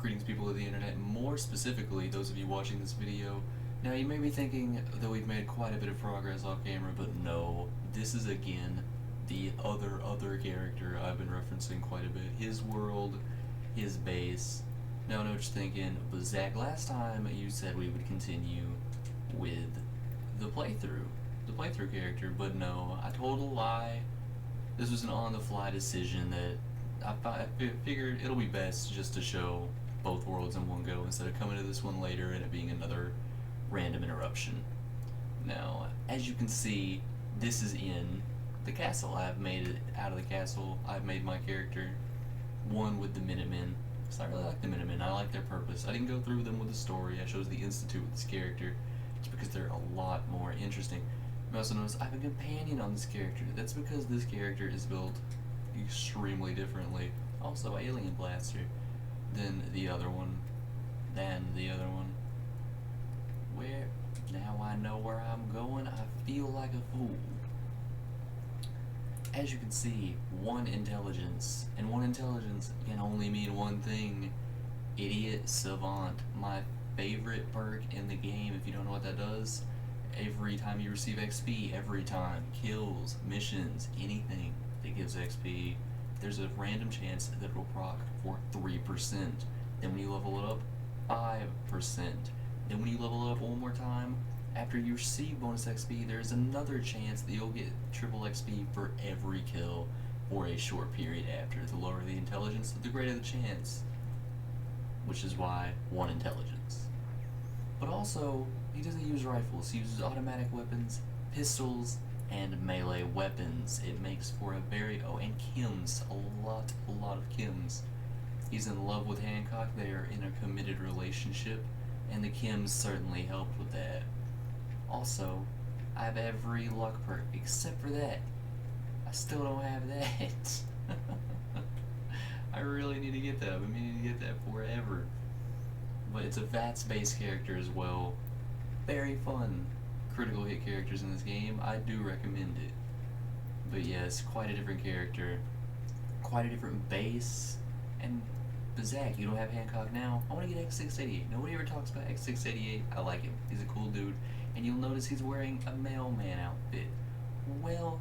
Greetings, people of the internet, more specifically those of you watching this video. Now, you may be thinking that we've made quite a bit of progress off camera, but no, this is again the other character I've been referencing quite a bit. His world, his base. Now I know what you're thinking, but Zach, last time you said we would continue with the playthrough character, but no, I told a lie. This was an on-the-fly decision that I figured it'll be best just to show both worlds in one go instead of coming to this one later and it being another random interruption. Now, as you can see, this is in the castle. I've made it out of the castle. I've made my character one with the Minutemen. So I really like the Minutemen. I like their purpose. I didn't go through them with the story. I chose the Institute with this character just because they're a lot more interesting. You also notice I have a companion on this character. That's because this character is built extremely differently. Also, Alien Blaster than the other one. Where? Now I know where I'm going. I feel like a fool. As you can see, one intelligence, and one intelligence can only mean one thing. Idiot Savant. My favorite perk in the game, if you don't know what that does. Every time you receive XP, every time, kills, missions, anything that gives XP, there's a random chance that it will proc for 3%. Then when you level it up, 5%. Then when you level it up one more time, after you receive bonus XP, there's another chance that you'll get triple XP for every kill for a short period after. The lower the intelligence, the greater the chance. Which is why one intelligence. But also, he doesn't use rifles. He uses automatic weapons, pistols, and melee weapons. It makes for a very... oh, and Kims. A lot of Kims. He's in love with Hancock. They are in a committed relationship, and the Kims certainly helped with that. Also, I have every luck perk except for that. I still don't have that. I really need to get that. I've been meaning to get that forever. But it's a VATS-based character as well. Very fun. Critical hit characters in this game. I do recommend it. But yes, quite a different character. Quite a different base. And Zach, you don't have Hancock now. I want to get X688. Nobody ever talks about X688. I like him. He's a cool dude. And you'll notice he's wearing a mailman outfit. Well,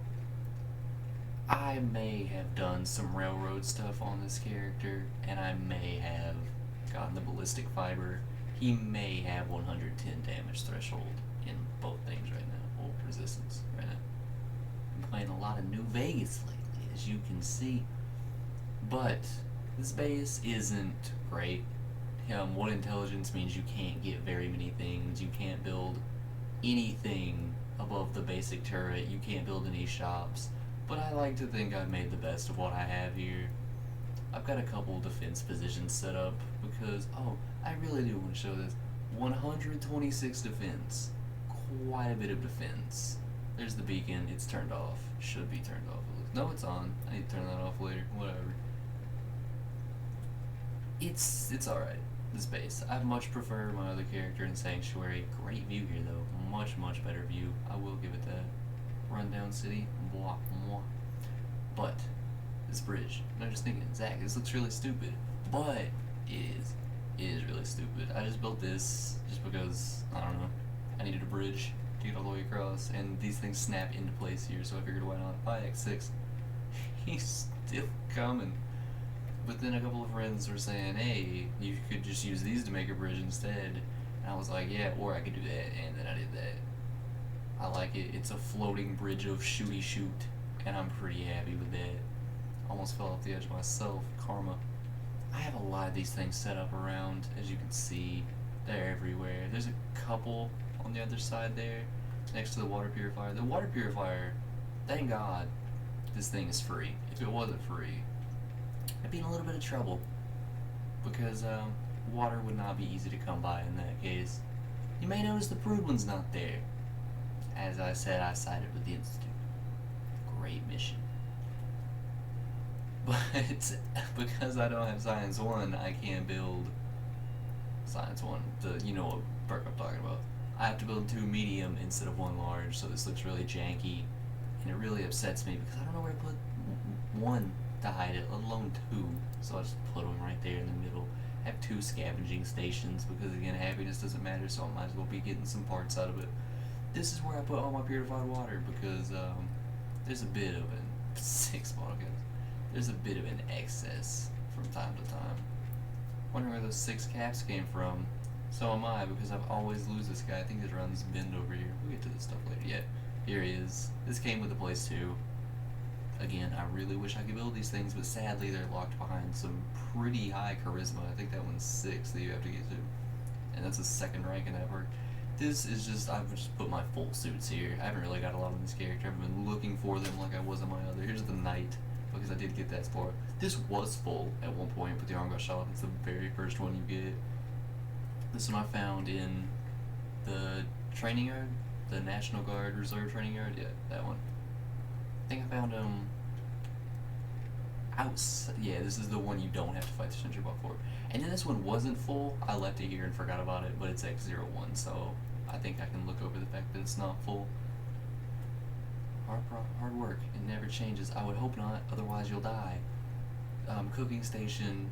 I may have done some railroad stuff on this character, and I may have gotten the ballistic fiber. He may have 110 damage threshold in both things right now, or resistance right now. I'm playing a lot of New Vegas lately, as you can see. But this base isn't great. One intelligence means you can't get very many things. You can't build anything above the basic turret. You can't build any shops. But I like to think I've made the best of what I have here. I've got a couple defense positions set up because, oh, I really do want to show this. 126 defense. Quite a bit of defense. There's the beacon. It's turned off. Should be turned off. No, it's on. I need to turn that off later. Whatever. It's alright. This base. I much prefer my other character in Sanctuary. Great view here, though. Much better view. I will give it that. Rundown city. Blah, blah. But this bridge. I'm just thinking, Zach, this looks really stupid. But it is really stupid. I just built this just because, I don't know, I needed a bridge to get all the way across, and these things snap into place here, so I figured why not? By X6. He's still coming. But then a couple of friends were saying, hey, you could just use these to make a bridge instead. And I was like, yeah, or I could do that, and then I did that. I like it. It's a floating bridge of shooty shoot, and I'm pretty happy with that. Almost fell off the edge myself. Karma. I have a lot of these things set up around, as you can see. They're everywhere. There's a couple on the other side there, next to the water purifier. The water purifier, thank God, this thing is free. If it wasn't free, I'd be in a little bit of trouble, because water would not be easy to come by in that case. You may notice the Prude one's not there. As I said, I sided with the Institute. Great mission. But because I don't have Science 1, I can't build Science 1. You know what perk I'm talking about. I have to build 2 medium instead of 1 large, so this looks really janky. And it really upsets me because I don't know where to put 1 to hide it, let alone 2. So I just put them right there in the middle. have 2 scavenging stations because again, happiness doesn't matter, so I might as well be getting some parts out of it. This is where I put all my purified water because there's a bit of an 6 bottle caps. There's a bit of an excess from time to time. Wonder where those 6 caps came from. So am I, because I've always lose this guy. I think he's around this bend over here. We'll get to this stuff later. Yeah, here he is. This came with the place too. Again, I really wish I could build these things, but sadly they're locked behind some pretty high charisma. I think that one's 6 that you have to get to. And that's a 2nd rank in that perk. This is just, I've just put my full suits here. I haven't really got a lot of this character. I've been looking for them like I was on my other. Here's the Knight, because I did get that sport. This was full at one point, but the arm got shot off. It's the very first one you get. This one I found in the training yard, the National Guard Reserve training yard. Yeah, that one. I think I found him outside. Yeah, this is the one you don't have to fight the sentry bot for. And then this one wasn't full. I left it here and forgot about it, but it's X01, so I think I can look over the fact that it's not full. Hard work. It never changes. I would hope not, otherwise you'll die. Cooking station,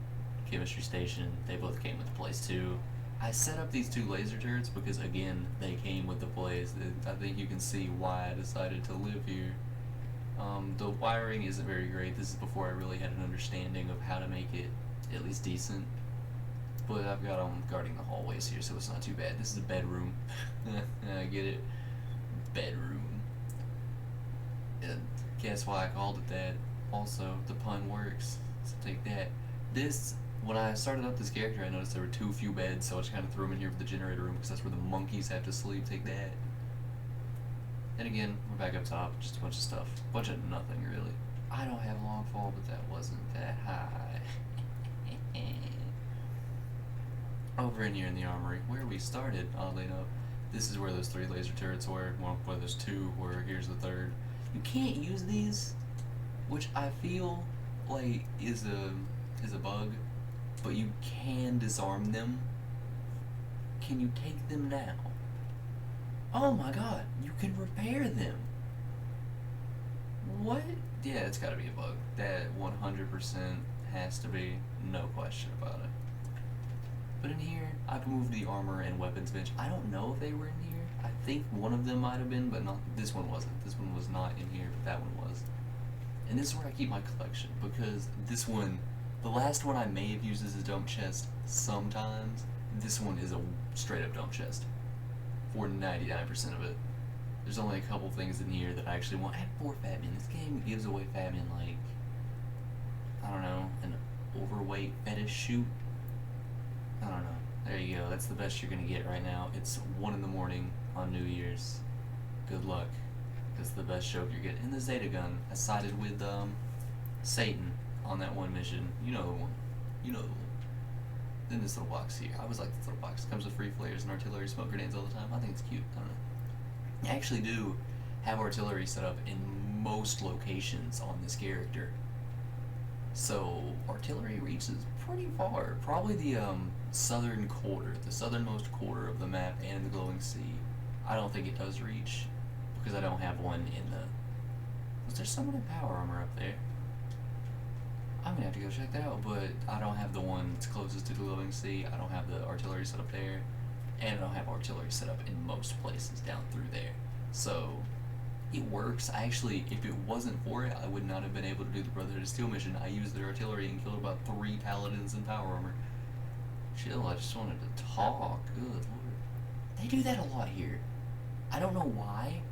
chemistry station, they both came with the place too. I set up these 2 laser turrets because, again, they came with the place. I think you can see why I decided to live here. The wiring isn't very great. This is before I really had an understanding of how to make it at least decent. But I've got them guarding the hallways here, so it's not too bad. This is a bedroom. I get it. Bedroom. And guess why I called it that? Also, the pun works. So take that. This, when I started up this character, I noticed there were too few beds, so I just kind of threw them in here for the generator room because that's where the monkeys have to sleep. Take that. And again, we're back up top. Just a bunch of stuff. A bunch of nothing, really. I don't have long fall, but that wasn't that high. Over in here in the armory, where we started, oddly enough. This is where those 3 laser turrets were. Well, where there's 2, where here's the 3rd. You can't use these, which I feel like is a bug, but you can disarm them. Can you take them now? Oh my god, you can repair them. What? Yeah, it's gotta be a bug. That 100% has to be, no question about it. But in here, I've moved the armor and weapons bench. I don't know if they were in here. I think one of them might have been, but not. This one wasn't. This one was not in here, but that one was. And this is where I keep my collection, because this one, the last one I may have used as a dump chest sometimes. This one is a straight up dump chest for 99% of it. There's only a couple things in here that I actually want. I have 4 Fatmen. This game gives away Fatmen like, I don't know, an overweight fetish shoot. I don't know. There you go. That's the best you're gonna get right now. It's 1 in the morning on New Year's. Good luck. That's the best joke you're getting. And the Zeta gun. I sided with Satan on that one mission. You know the one. You know the one. Then this little box here. I always like this little box. It comes with free flares and artillery smoke grenades all the time. I think it's cute. I don't know. I actually do have artillery set up in most locations on this character. So artillery reaches pretty far. Probably the southern quarter, the southernmost quarter of the map and the glowing sea. I don't think it does reach because I don't have one in the. Was there someone in power armor up there? I'm gonna have to go check that out, but I don't have the one that's closest to the glowing sea. I don't have the artillery set up there, and I don't have artillery set up in most places down through there. So it works. I actually, if it wasn't for it, I would not have been able to do the Brotherhood of Steel mission. I used their artillery and killed about 3 paladins in power armor. Chill, I just wanted to talk. Good lord. They do that a lot here. I don't know why,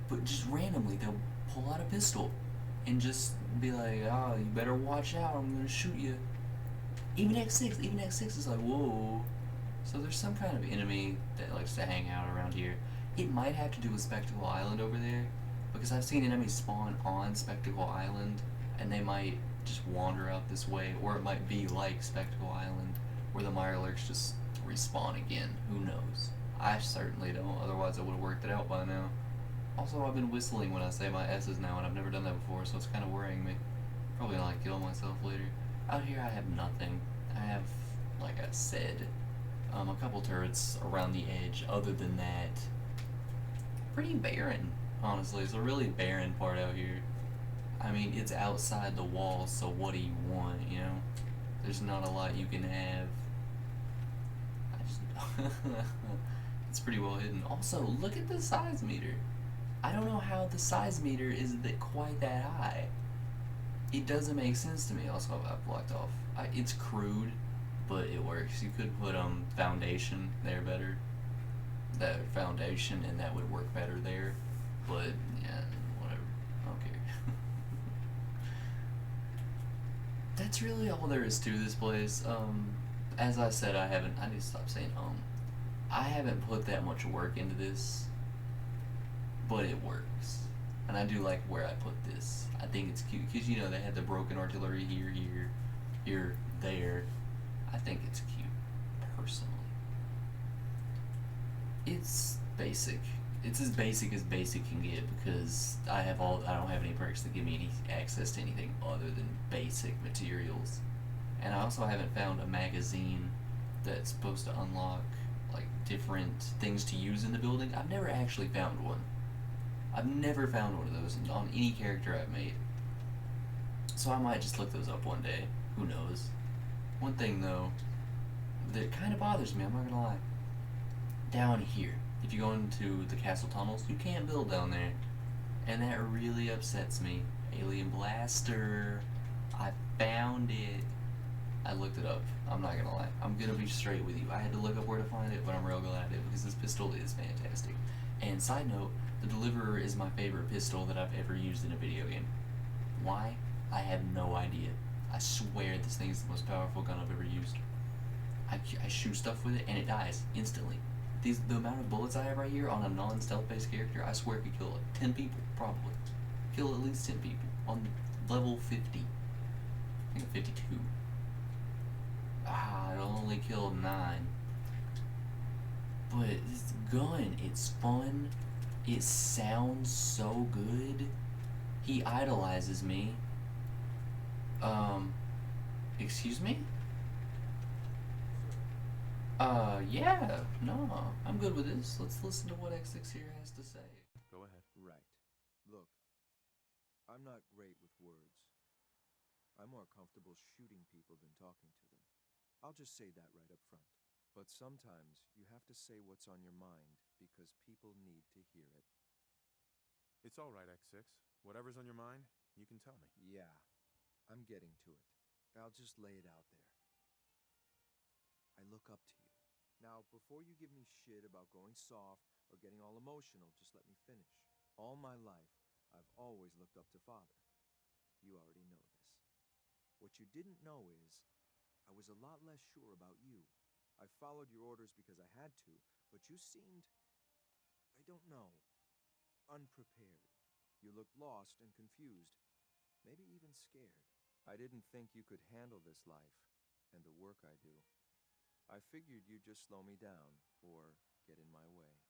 but just randomly they'll pull out a pistol and just be like, oh, you better watch out, I'm gonna shoot you. Even X6 is like, whoa. So there's some kind of enemy that likes to hang out around here. It might have to do with Spectacle Island over there, because I've seen enemies spawn on Spectacle Island, and they might just wander out this way, or it might be like Spectacle Island, where the Mirelurks just respawn again. Who knows? I certainly don't, otherwise I would have worked it out by now. Also, I've been whistling when I say my S's now, and I've never done that before, so it's kind of worrying me. Probably gonna kill myself later. Out here I have nothing. I have, like I said, a couple turrets around the edge. Other than that, pretty barren, honestly. It's a really barren part out here. I mean, it's outside the walls, so what do you want, you know? There's not a lot you can have. I just it's pretty well hidden. Also, look at the size meter. I don't know how the size meter is quite that high. It doesn't make sense to me. Also, I've blocked off. It's crude, but it works. You could put foundation there better. That foundation, and that would work better there. But yeah, whatever. I don't care. That's really all there is to this place. As I said, I need to stop saying I haven't put that much work into this, but it works. And I do like where I put this. I think it's cute because they had the broken artillery here, there. I think it's cute, personally. It's basic. It's as basic can get because I don't have any perks that give me any access to anything other than basic materials. And I also haven't found a magazine that's supposed to unlock like different things to use in the building. I've never actually found one. I've never found one of those on any character I've made. So I might just look those up one day. Who knows? One thing though that kind of bothers me, I'm not gonna lie. Down here, if you go into the castle tunnels, you can't build down there. And that really upsets me. Alien Blaster. I found it. I looked it up. I'm not gonna lie. I'm gonna be straight with you. I had to look up where to find it, but I'm real glad I did because this pistol is fantastic. And side note, the Deliverer is my favorite pistol that I've ever used in a video game. Why? I have no idea. I swear this thing is the most powerful gun I've ever used. I shoot stuff with it and it dies instantly. The amount of bullets I have right here on a non-stealth based character, I swear could kill 10 people, probably. Kill at least 10 people on level 50. I think 52. It only killed 9. But this gun, it's fun. It sounds so good. He idolizes me. Excuse me? Yeah, no, I'm good with this. Let's listen to what X6 here has to say. Go ahead. Right. Look, I'm not great with words. I'm more comfortable shooting people than talking to them. I'll just say that right up front. But sometimes you have to say what's on your mind because people need to hear it. It's all right, X6. Whatever's on your mind, you can tell me. Yeah, I'm getting to it. I'll just lay it out there. I look up to you. Now, before you give me shit about going soft or getting all emotional, just let me finish. All my life, I've always looked up to Father. You already know this. What you didn't know is, I was a lot less sure about you. I followed your orders because I had to, but you seemed, I don't know, unprepared. You looked lost and confused, maybe even scared. I didn't think you could handle this life and the work I do. I figured you'd just slow me down or get in my way.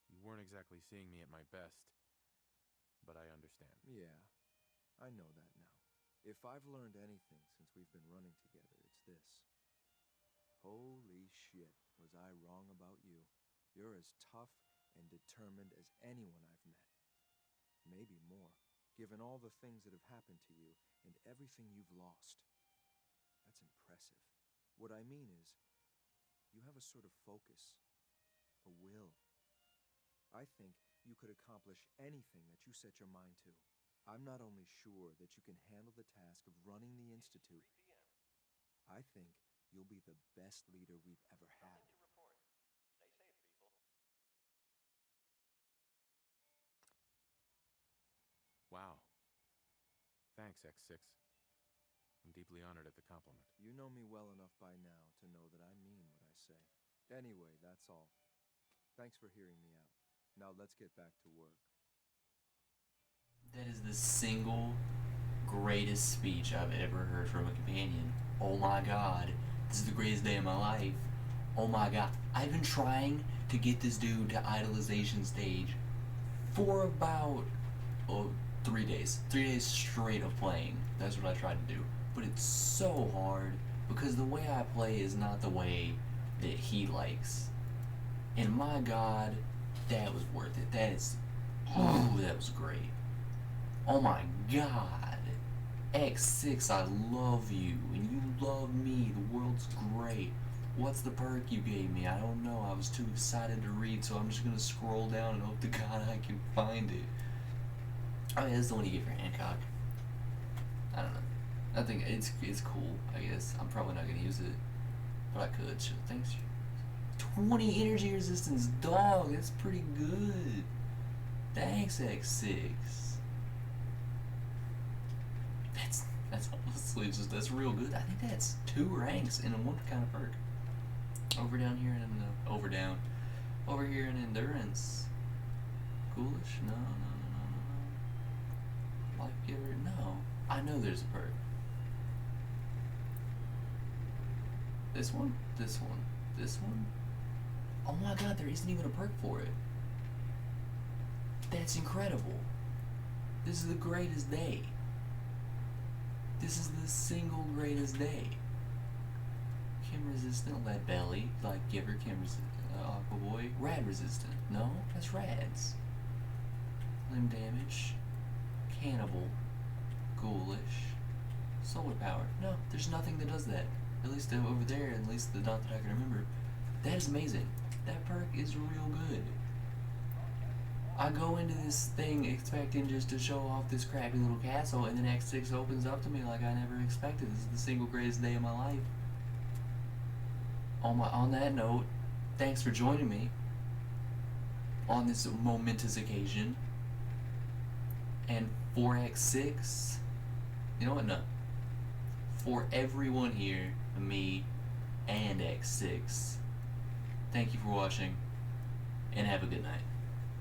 You weren't exactly seeing me at my best, but I understand. Yeah, I know that now. If I've learned anything since we've been running together, it's this. Holy shit, was I wrong about you. You're as tough and determined as anyone I've met. Maybe more, given all the things that have happened to you and everything you've lost. That's impressive. What I mean is, you have a sort of focus, a will. I think you could accomplish anything that you set your mind to. I'm not only sure that you can handle the task of running the Institute, I think you'll be the best leader we've ever had. Wow. Thanks, X6. I'm deeply honored at the compliment. You know me well enough by now to know that I mean what I say. Anyway, that's all. Thanks for hearing me out. Now let's get back to work. That is the single greatest speech I've ever heard from a companion. Oh my god, this is the greatest day of my life. Oh my god, I've been trying to get this dude to idolization stage for about 3 days. 3 days straight of playing. That's what I tried to do. But it's so hard because the way I play is not the way that he likes. And my god, that was worth it. That was great. Oh my god. X6, I love you, and you love me. The world's great. What's the perk you gave me? I don't know. I was too excited to read, so I'm just gonna scroll down and hope to God I can find it. Oh yeah, that's the one you get for Hancock. I don't know. I think it's cool, I guess. I'm probably not gonna use it, but I could. So thanks. 20 energy resistance, dog. That's pretty good. Thanks, X6. That's honestly just that's real good. I think that's 2 ranks in one kind of perk. Over here in endurance. Ghoulish? No. Life giver? No. I know there's a perk. This one? This one? This one? Oh my god, there isn't even a perk for it. That's incredible. This is the greatest day. This is the single greatest day. Chem resistant, lead belly, life giver, chem resistant, aqua boy, rad resistant. No, that's rads. Limb damage, cannibal, ghoulish, solar power. No, there's nothing that does that. At least over there, at least the dot that I can remember. That is amazing. That perk is real good. I go into this thing expecting just to show off this crappy little castle, and then X6 opens up to me like I never expected. This is the single greatest day of my life. On that note, thanks for joining me on this momentous occasion. And for X6, you know what? No. For everyone here, me and X6, thank you for watching, and have a good night.